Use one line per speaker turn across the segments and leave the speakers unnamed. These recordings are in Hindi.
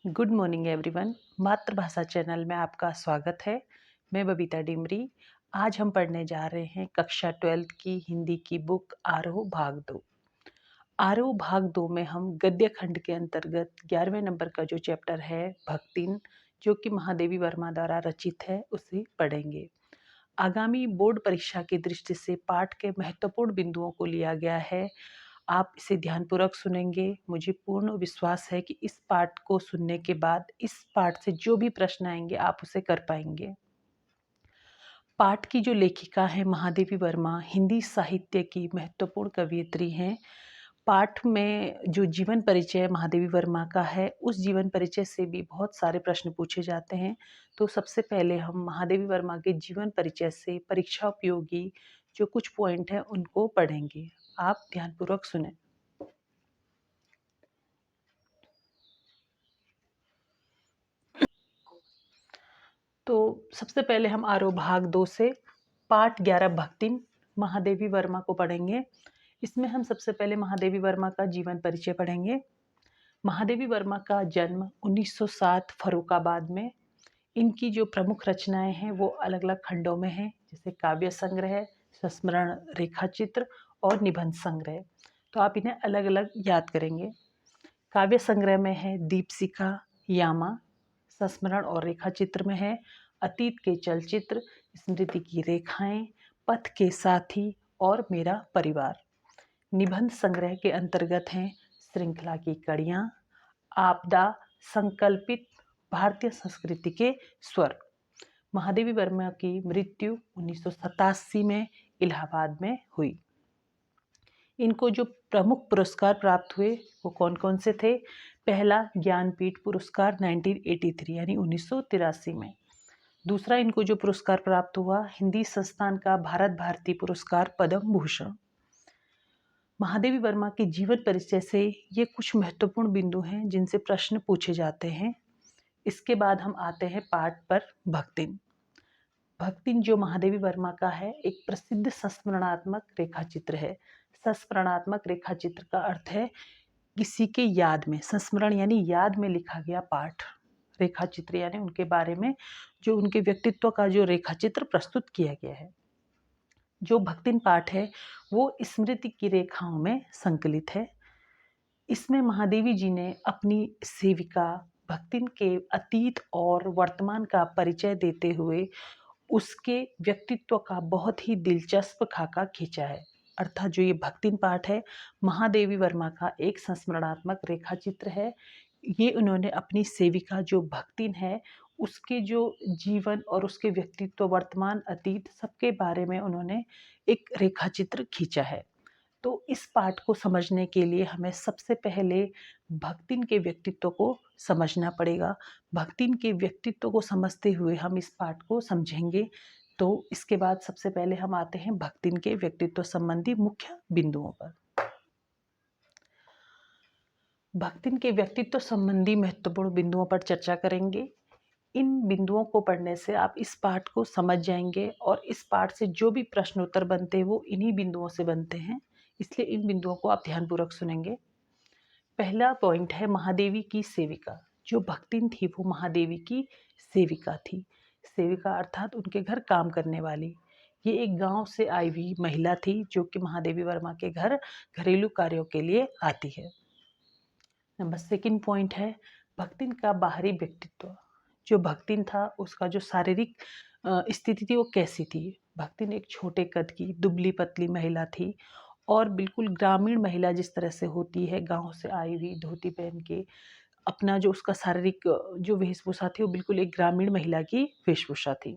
Good morning everyone. मातृभाषा चैनल में आपका स्वागत है। मैं बबीता डिमरी। आज हम पढ़ने जा रहे हैं कक्षा 12 की हिंदी की बुक आरोह भाग 2। आरोह भाग 2 में हम गद्य खंड के अंतर्गत 11वें नंबर का जो चैप्टर है भक्तिन, जो कि महादेवी वर्मा द्वारा रचित है, उसे पढ़ेंगे। आगामी बोर्ड परीक्षा की दृष्टि से पाठ के महत्वपूर्ण बिंदुओं को लिया गया है। आप इसे ध्यानपूर्वक सुनेंगे। मुझे पूर्ण विश्वास है कि इस पाठ को सुनने के बाद इस पाठ से जो भी प्रश्न आएंगे आप उसे कर पाएंगे। पाठ की जो लेखिका है महादेवी वर्मा हिंदी साहित्य की महत्वपूर्ण कवयित्री हैं। पाठ में जो जीवन परिचय महादेवी वर्मा का है, उस जीवन परिचय से भी बहुत सारे प्रश्न पूछे जाते हैं। तो सबसे पहले हम महादेवी वर्मा के जीवन परिचय से परीक्षा उपयोगी जो कुछ पॉइंट हैं उनको पढ़ेंगे। आप ध्यानपूर्वक सुनें। तो सबसे पहले हम आरोह भाग 2 से पाठ 11 भक्तिन महादेवी वर्मा को पढ़ेंगे। इसमें हम सबसे पहले महादेवी वर्मा का जीवन परिचय पढ़ेंगे। महादेवी वर्मा का जन्म 1907 फर्रुखाबाद में। इनकी जो प्रमुख रचनाएं हैं वो अलग अलग खंडों में हैं, जैसे काव्य संग्रह, संस्मरण, रेखाचित्र और निबंध संग्रह। तो आप इन्हें अलग अलग याद करेंगे। काव्य संग्रह में है दीपशिखा, यामा। संस्मरण और रेखाचित्र में है अतीत के चलचित्र, स्मृति की रेखाएं, पथ के साथी और मेरा परिवार। निबंध संग्रह के अंतर्गत हैं श्रृंखला की कड़ियाँ, आपदा, संकल्पित, भारतीय संस्कृति के स्वर। महादेवी वर्मा की मृत्यु 1987 में इलाहाबाद में हुई। इनको जो प्रमुख पुरस्कार प्राप्त हुए वो कौन कौन से थे? पहला ज्ञानपीठ पुरस्कार 1983 यानी 1983 में। दूसरा इनको जो पुरस्कार प्राप्त हुआ हिंदी संस्थान का भारत भारती पुरस्कार पद्म भूषण। महादेवी वर्मा के जीवन परिचय से ये कुछ महत्वपूर्ण बिंदु हैं जिनसे प्रश्न पूछे जाते हैं। इसके बाद हम आते हैं पाठ पर भक्तिन। भक्तिन जो महादेवी वर्मा का है एक प्रसिद्ध संस्मरणात्मक रेखाचित्र है। संस्मरणात्मक रेखाचित्र का अर्थ है किसी के याद में, संस्मरण यानी याद में लिखा गया पाठ, रेखाचित्र यानी उनके बारे में जो उनके व्यक्तित्व का जो रेखाचित्र प्रस्तुत किया गया है। जो भक्तिन पाठ है वो स्मृति की रेखाओं में संकलित है। इसमें महादेवी जी ने अपनी सेविका भक्तिन के अतीत और वर्तमान का परिचय देते हुए उसके व्यक्तित्व का बहुत ही दिलचस्प खाका खींचा है। अर्थात जो ये भक्तिन पाठ है महादेवी वर्मा का एक संस्मरणात्मक रेखाचित्र है। ये उन्होंने अपनी सेविका जो भक्तिन है उसके जो जीवन और उसके व्यक्तित्व, वर्तमान, अतीत सबके बारे में उन्होंने एक रेखाचित्र खींचा है। तो इस पाठ को समझने के लिए हमें सबसे पहले भक्तिन के व्यक्तित्व को समझना पड़ेगा। भक्तिन के व्यक्तित्व को समझते हुए हम इस पाठ को समझेंगे। तो इसके बाद सबसे पहले हम आते हैं भक्तिन के व्यक्तित्व संबंधी मुख्य बिंदुओं पर। भक्तिन के व्यक्तित्व संबंधी महत्वपूर्ण बिंदुओं पर चर्चा करेंगे। इन बिंदुओं को पढ़ने से आप इस पाठ को समझ जाएंगे और इस पाठ से जो भी प्रश्न उत्तर बनते हैं वो इन्हीं बिंदुओं से बनते हैं, इसलिए इन बिंदुओं को आप ध्यानपूर्वक सुनेंगे। पहला पॉइंट है महादेवी की सेविका। जो भक्तिन थी वो महादेवी की सेविका थी। सेविका अर्थात उनके घर काम करने वाली। ये एक गांव से आई हुई महिला थी जो कि महादेवी वर्मा के घर घरेलू कार्यों के लिए आती है। नंबर सेकंड पॉइंट है भक्तिन का बाहरी व्यक्तित्व। जो भक्तिन था उसका जो शारीरिक स्थिति थी वो कैसी थी? भक्तिन एक छोटे कद की दुबली पतली महिला थी और बिल्कुल ग्रामीण महिला जिस तरह से होती है, गांव से आई हुई, धोती पहन के अपना जो उसका शारीरिक जो वेशभूषा थी वो बिल्कुल एक ग्रामीण महिला की वेशभूषा थी।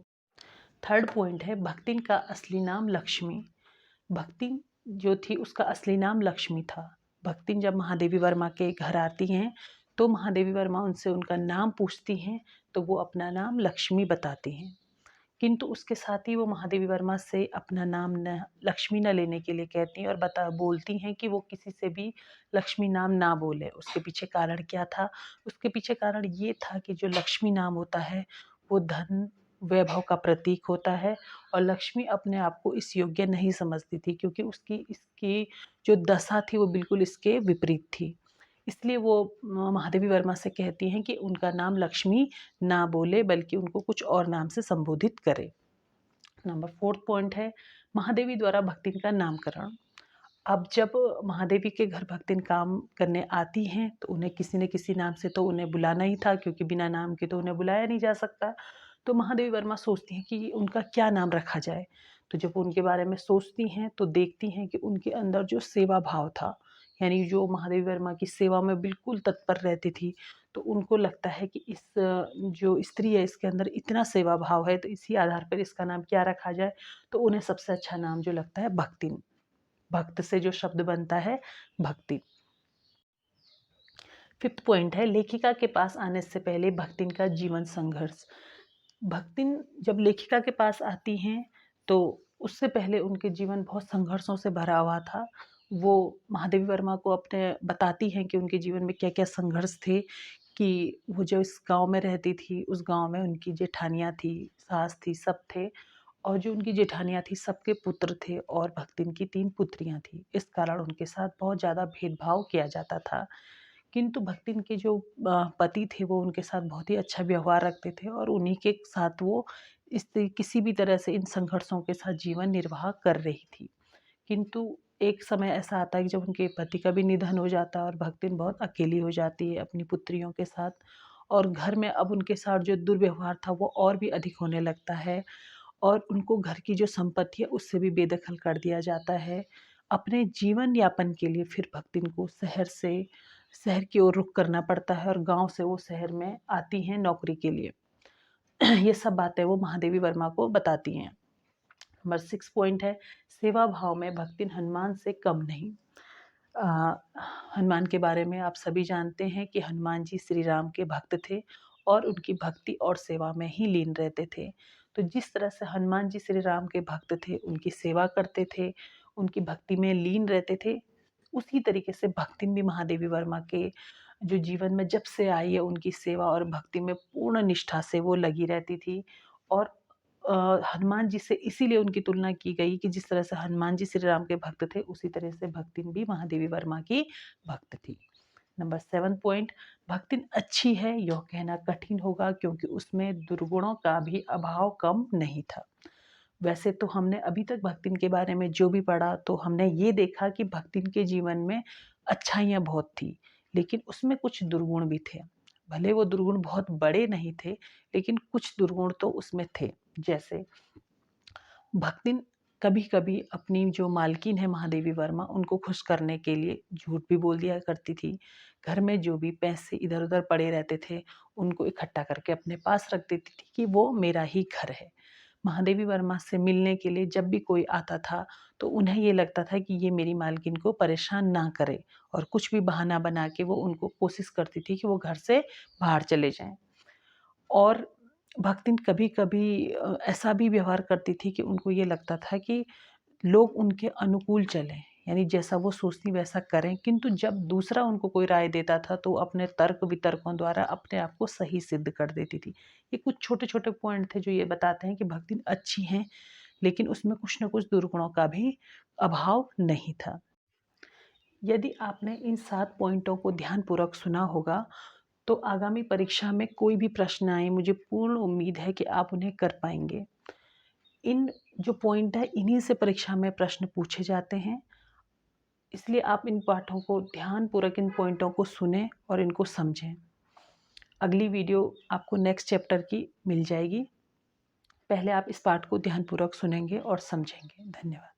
थर्ड पॉइंट है भक्तिन का असली नाम लक्ष्मी। भक्तिन जो थी उसका असली नाम लक्ष्मी था। भक्तिन जब महादेवी वर्मा के घर आती हैं तो महादेवी वर्मा उनसे उनका नाम पूछती हैं तो वो अपना नाम लक्ष्मी बताती हैं, किंतु उसके साथ ही वो महादेवी वर्मा से अपना नाम न लक्ष्मी न लेने के लिए कहती हैं और बोलती हैं कि वो किसी से भी लक्ष्मी नाम ना बोले। उसके पीछे कारण क्या था? उसके पीछे कारण ये था कि जो लक्ष्मी नाम होता है वो धन वैभव का प्रतीक होता है और लक्ष्मी अपने आप को इस योग्य नहीं समझती थी क्योंकि उसकी इसकी जो दशा थी वो बिल्कुल इसके विपरीत थी। इसलिए वो महादेवी वर्मा से कहती हैं कि उनका नाम लक्ष्मी ना बोले, बल्कि उनको कुछ और नाम से संबोधित करे। नंबर 4th पॉइंट है महादेवी द्वारा भक्तिन का नामकरण। अब जब महादेवी के घर भक्तिन काम करने आती हैं तो उन्हें किसी न किसी नाम से तो उन्हें बुलाना ही था, क्योंकि बिना नाम के तो उन्हें बुलाया नहीं जा सकता। तो महादेवी वर्मा सोचती हैं कि उनका क्या नाम रखा जाए। तो जब वो उनके बारे में सोचती हैं तो देखती हैं कि उनके अंदर जो सेवा भाव था, यानी जो महादेवी वर्मा की सेवा में बिल्कुल तत्पर रहती थी, तो उनको लगता है कि इस जो स्त्री है इसके अंदर इतना सेवा भाव है, तो इसी आधार पर इसका नाम क्या रखा जाए। तो उन्हें सबसे अच्छा नाम जो लगता है भक्तिन, भक्त से जो शब्द बनता है भक्ति। 5th पॉइंट है लेखिका के पास आने से पहले भक्तिन का जीवन संघर्ष। भक्तिन जब लेखिका के पास आती हैं तो उससे पहले उनके जीवन बहुत संघर्षों से भरा हुआ था। वो महादेवी वर्मा को अपने बताती हैं कि उनके जीवन में क्या-क्या संघर्ष थे, कि वो जो इस गाँव में रहती थी, उस गाँव में उनकी जेठानियाँ थी, सास थी, सब थे। और जो उनकी जेठानियाँ थी सबके पुत्र थे और भक्तिन की 3 पुत्रियाँ थीं। इस कारण उनके साथ बहुत ज़्यादा भेदभाव किया जाता था। किंतु भक्तिन के जो पति थे वो उनके साथ बहुत ही अच्छा व्यवहार रखते थे और उन्हीं के साथ वो किसी भी तरह से इन संघर्षों के साथ जीवन निर्वाह कर रही थी। किंतु एक समय ऐसा आता है कि जब उनके पति का भी निधन हो जाता है और भक्तिन बहुत अकेली हो जाती है अपनी पुत्रियों के साथ, और घर में अब उनके साथ जो दुर्व्यवहार था वो और भी अधिक होने लगता है और उनको घर की जो संपत्ति है उससे भी बेदखल कर दिया जाता है। अपने जीवन यापन के लिए फिर भक्तिन को शहर की ओर रुख करना पड़ता है और गाँव से वो शहर में आती हैं नौकरी के लिए। ये सब बातें वो महादेवी वर्मा को बताती हैं। नंबर 6 पॉइंट है सेवा भाव में भक्तिन हनुमान से कम नहीं। अ, हनुमान के बारे में आप सभी जानते हैं कि हनुमान जी श्री राम के भक्त थे और उनकी भक्ति और सेवा में ही लीन रहते थे। तो जिस तरह से हनुमान जी श्री राम के भक्त थे, उनकी सेवा करते थे, उनकी भक्ति में लीन रहते थे, उसी तरीके से भक्तिन भी महादेवी वर्मा के जो जीवन में जब से आई है उनकी सेवा और भक्ति में पूर्ण निष्ठा से वो लगी रहती थी। और हनुमान जी से इसीलिए उनकी तुलना की गई कि जिस तरह से हनुमान जी श्री राम के भक्त थे, उसी तरह से भक्तिन भी महादेवी वर्मा की भक्त थी। नंबर 7 पॉइंट भक्तिन अच्छी है यह कहना कठिन होगा, क्योंकि उसमें दुर्गुणों का भी अभाव कम नहीं था। वैसे तो हमने अभी तक भक्तिन के बारे में जो भी पढ़ा तो हमने ये देखा कि भक्तिन के जीवन में अच्छाइयाँ बहुत थी, लेकिन उसमें कुछ दुर्गुण भी थे। भले वो दुर्गुण बहुत बड़े नहीं थे, लेकिन कुछ दुर्गुण तो उसमें थे। जैसे भक्तिन कभी-कभी अपनी जो मालकिन है महादेवी वर्मा, उनको खुश करने के लिए झूठ भी बोल दिया करती थी। घर में जो भी पैसे इधर-उधर पड़े रहते थे, उनको इकट्ठा करके अपने पास रख देती थी कि वो मेरा ही घर है। महादेवी वर्मा से मिलने के लिए जब भी कोई आता था, तो उन्हें ये लगता था कि ये मेरी मालकिन को परेशान ना करे, और कुछ भी बहाना बना के वो उनको कोशिश करती थी कि वो घर से बाहर चले जाएँ। और भक्तिन कभी-कभी ऐसा भी व्यवहार करती थी कि उनको ये लगता था कि लोग उनके अनुकूल चलें, यानी जैसा वो सोचती वैसा करें, किंतु जब दूसरा उनको कोई राय देता था तो अपने तर्क-वितर्कों द्वारा अपने आप को सही सिद्ध कर देती थी। ये कुछ छोटे-छोटे पॉइंट थे जो ये बताते हैं कि भक्तिन अच्छी हैं, लेकिन उसमें कुछ न कुछ दुर्गुणों का भी अभाव नहीं था। यदि आपने इन 7 पॉइंटों को ध्यानपूर्वक सुना होगा, तो आगामी परीक्षा में कोई भी प्रश्न आए, मुझे पूर्ण उम्मीद है कि आप उन्हें कर पाएँगे। इन जो पॉइंट है, इन्हीं से परीक्षा में प्रश्न पूछे जाते हैं, इसलिए आप इन पाठों को ध्यानपूर्वक इन पॉइंटों को सुनें और इनको समझें। अगली वीडियो आपको नेक्स्ट चैप्टर की मिल जाएगी। पहले आप इस पाठ को ध्यानपूर्वक सुनेंगे और समझेंगे। धन्यवाद।